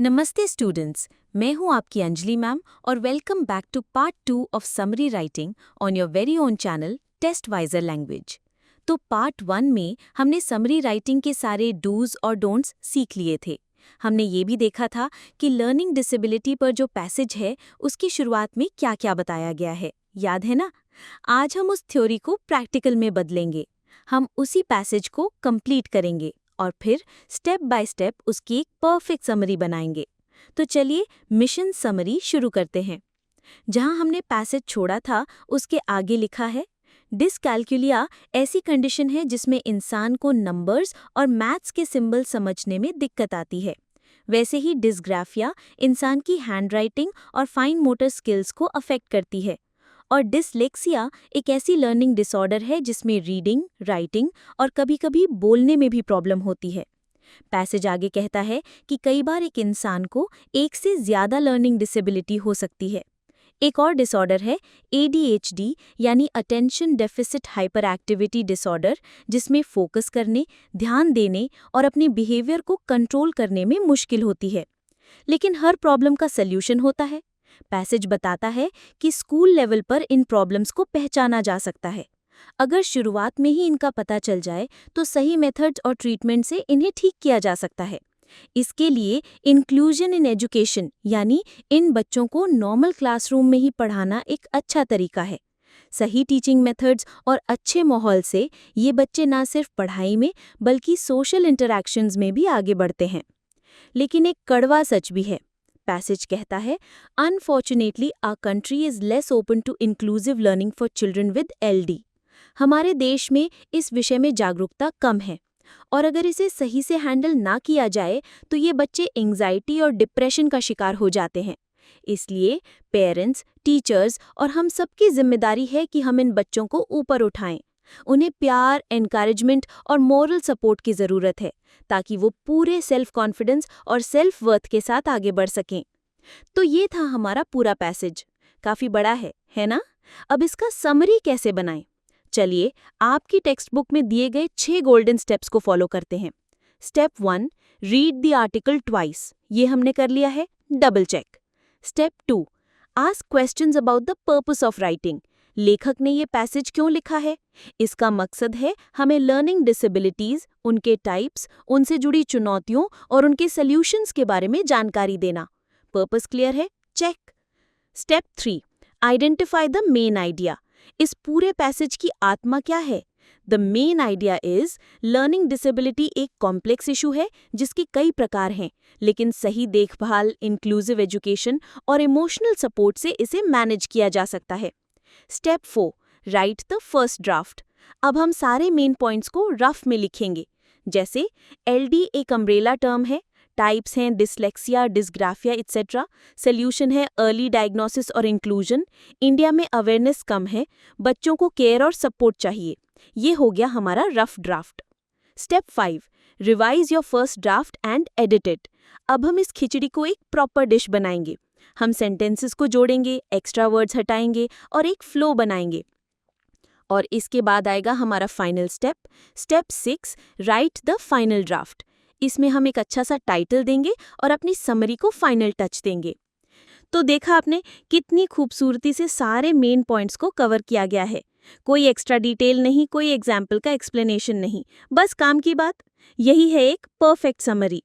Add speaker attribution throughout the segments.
Speaker 1: नमस्ते स्टूडेंट्स, मैं हूं आपकी अंजलि मैम और welcome back to part 2 of summary writing on your very own channel Testwiser language. तो पार्ट 1 में हमने समरी राइटिंग के सारे डूज और डोंट्स सीख लिए थे। हमने ये भी देखा था कि लर्निंग डिसेबिलिटी पर जो पैसेज है उसकी शुरुआत में क्या क्या बताया गया है, याद है ना? आज हम उस थ्योरी को प्रैक्टिकल में बदलेंगे। हम उसी पैसेज को कंप्लीट करेंगे और फिर स्टेप बाय स्टेप उसकी एक परफेक्ट समरी बनाएंगे। तो चलिए मिशन समरी शुरू करते हैं। जहां हमने पैसेज छोड़ा था उसके आगे लिखा है, डिसकैल्कुलिया ऐसी कंडीशन है जिसमें इंसान को नंबर्स और मैथ्स के सिंबल समझने में दिक्कत आती है। वैसे ही डिसग्राफिया इंसान की हैंडराइटिंग और फाइन मोटर स्किल्स को अफेक्ट करती है। और डिसलेक्सिया एक ऐसी लर्निंग डिसऑर्डर है जिसमें रीडिंग, राइटिंग और कभी-कभी बोलने में भी प्रॉब्लम होती है। पैसेज आगे कहता है कि कई बार एक इंसान को एक से ज्यादा लर्निंग डिसेबिलिटी हो सकती है। एक और डिसऑर्डर है ADHD यानी attention deficit hyper activity disorder, जिसमें फोकस करने, ध्यान देने और अपने बिहेवियर को कंट्रोल करने में मुश्किल होती है। लेकिन हर प्रॉब्लम का सल्यूशन होता है। पैसेज बताता है कि स्कूल लेवल पर इन प्रॉब्लम्स को पहचाना जा सकता है। अगर शुरुआत में ही इनका पता चल जाए तो सही मेथड्स और ट्रीटमेंट से इन्हें ठीक किया जा सकता है। इसके लिए इंक्लूजन इन एजुकेशन यानी इन बच्चों को नॉर्मल क्लासरूम में ही पढ़ाना एक अच्छा तरीका है। सही टीचिंग मेथड्स और अच्छे माहौल से ये बच्चे ना सिर्फ पढ़ाई में बल्कि सोशल इंटरैक्शंस में भी आगे बढ़ते हैं। लेकिन एक कड़वा सच भी है। पैसेज कहता है, unfortunately our country is less open to inclusive learning for children with LD। हमारे देश में इस विषय में जागरूकता कम है और अगर इसे सही से हैंडल ना किया जाए तो ये बच्चे एंजाइटी और डिप्रेशन का शिकार हो जाते हैं। इसलिए पेरेंट्स, टीचर्स और हम सबकी जिम्मेदारी है कि हम इन बच्चों को ऊपर उठाएं। उन्हें प्यार, एनकरेजमेंट और मोरल सपोर्ट की ज़रूरत है ताकि वो पूरे सेल्फ कॉन्फिडेंस और सेल्फ वर्थ के साथ आगे बढ़ सकें। तो ये था हमारा पूरा पैसेज। काफ़ी बड़ा है ना? अब इसका समरी कैसे बनाएं? चलिए आपकी टेक्स्ट बुक में दिए गए 6 गोल्डन स्टेप्स को फॉलो करते हैं। Step 1, read the article twice. ये हमने कर लिया है, double check. Step 2, ask questions about the purpose of writing. लेखक ने ये पैसेज क्यों लिखा है? इसका मकसद है हमें लर्निंग डिसेबिलिटीज, उनके टाइप्स, उनसे जुड़ी चुनौतियों और उनके सॉल्यूशंस के बारे में जानकारी देना। पर्पस क्लियर है? Check. Step 3, identify the main idea. इस पूरे पैसेज की आत्मा क्या है? The main idea is learning disability एक कॉम्प्लेक्स इशू है जिसके कई प्रकार हैं, लेकिन सही देखभाल, इंक्लूसिव एजुकेशन और इमोशनल सपोर्ट से इसे मैनेज किया जा सकता है। Step 4, write the first draft. अब हम सारे मेन पॉइंट्स को रफ में लिखेंगे। जैसे LD एक अम्ब्रेला टर्म है, टाइप्स हैं डिसलेक्सिया, डिसग्राफिया एक्सेट्रा, सोल्यूशन है अर्ली डायग्नोसिस और इंक्लूजन, इंडिया में अवेयरनेस कम है, बच्चों को केयर और सपोर्ट चाहिए। ये हो गया हमारा rough draft. Step 5, revise your first draft and edit it. अब हम इस खिचड़ी को एक प्रॉपर डिश बनाएंगे। हम सेंटेंसेस को जोड़ेंगे, एक्स्ट्रा वर्ड्स हटाएंगे और एक फ्लो बनाएंगे। और इसके बाद आएगा हमारा final step, step 6, right the final draft. इसमें हम एक अच्छा सा टाइटल देंगे और अपनी समरी को फाइनल टच देंगे। तो देखा आपने कितनी खूबसूरती से सारे मेन पॉइंट्स को कवर किया गया है। कोई एक्स्ट्रा डिटेल नहीं, कोई एग्जाम्पल का एक्सप्लेनेशन नहीं, बस काम की बात। यही है एक परफेक्ट समरी।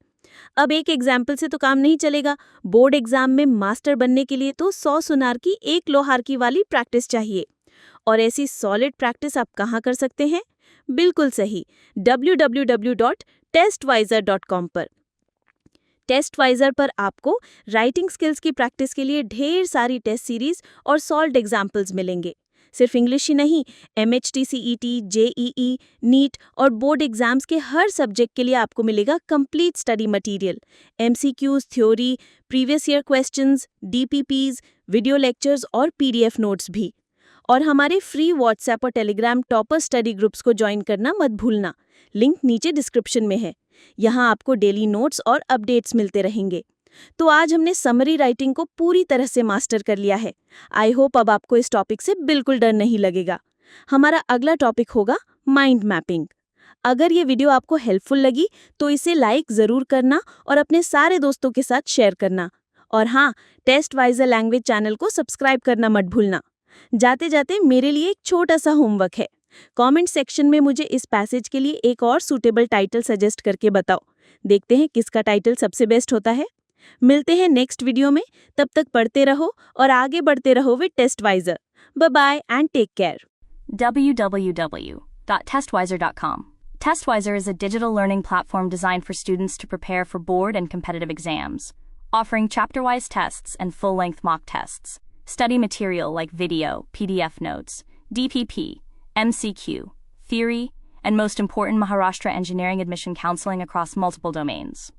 Speaker 1: अब एक एग्जाम्पल से तो काम नहीं चलेगा। बोर्ड एग्जाम में मास्टर बनने के लिए तो 100 सुनार की 1 लोहार की वाली प्रैक्टिस चाहिए। और ऐसी सॉलिड प्रैक्टिस आप कहाँ कर सकते हैं? बिल्कुल सही, www.testwiser.com पर। टेस्टवाइजर पर आपको राइटिंग स्किल्स की प्रैक्टिस के लिए ढेर सारी टेस्ट सीरीज और सॉल्व्ड एग्जाम्पल्स मिलेंगे। सिर्फ इंग्लिश ही नहीं, MHT, CET, JEE, नीट और बोर्ड एग्जाम्स के हर सब्जेक्ट के लिए आपको मिलेगा complete study material, MCQs, theory, previous year questions, DPPs, video lectures और PDF नोट्स भी। और हमारे फ्री व्हाट्सएप और टेलीग्राम टॉपर स्टडी ग्रुप्स को ज्वाइन करना मत भूलना। लिंक नीचे डिस्क्रिप्शन में है। यहाँ आपको डेली नोट्स और अपडेट्स मिलते रहेंगे। तो आज हमने समरी राइटिंग को पूरी तरह से मास्टर कर लिया है। आई होप अब आपको इस टॉपिक से बिल्कुल डर नहीं लगेगा। हमारा अगला टॉपिक होगा माइंड मैपिंग। अगर ये वीडियो आपको हेल्पफुल लगी तो इसे लाइक ज़रूर करना और अपने सारे दोस्तों के साथ शेयर करना। और हाँ, टेस्टवाइजर लैंग्वेज चैनल को सब्सक्राइब करना मत भूलना। जाते जाते मेरे लिए एक छोटा सा होमवर्क है। कमेंट सेक्शन में मुझे इस पैसेज के लिए एक और सूटेबल टाइटल सजेस्ट करके बताओ। देखते हैं किसका टाइटल सबसे बेस्ट होता है। मिलते हैं नेक्स्ट वीडियो में। तब तक पढ़ते रहो और आगे बढ़ते रहो with Testwiser. Bye bye and take care.
Speaker 2: www.testwiser.com. Testwiser is a digital learning platform designed for students to prepare for board and competitive exams, offering chapter-wise tests and full-length mock tests. Study material like video, PDF notes, DPP, MCQ, theory, and most important, Maharashtra engineering admission counseling across multiple domains.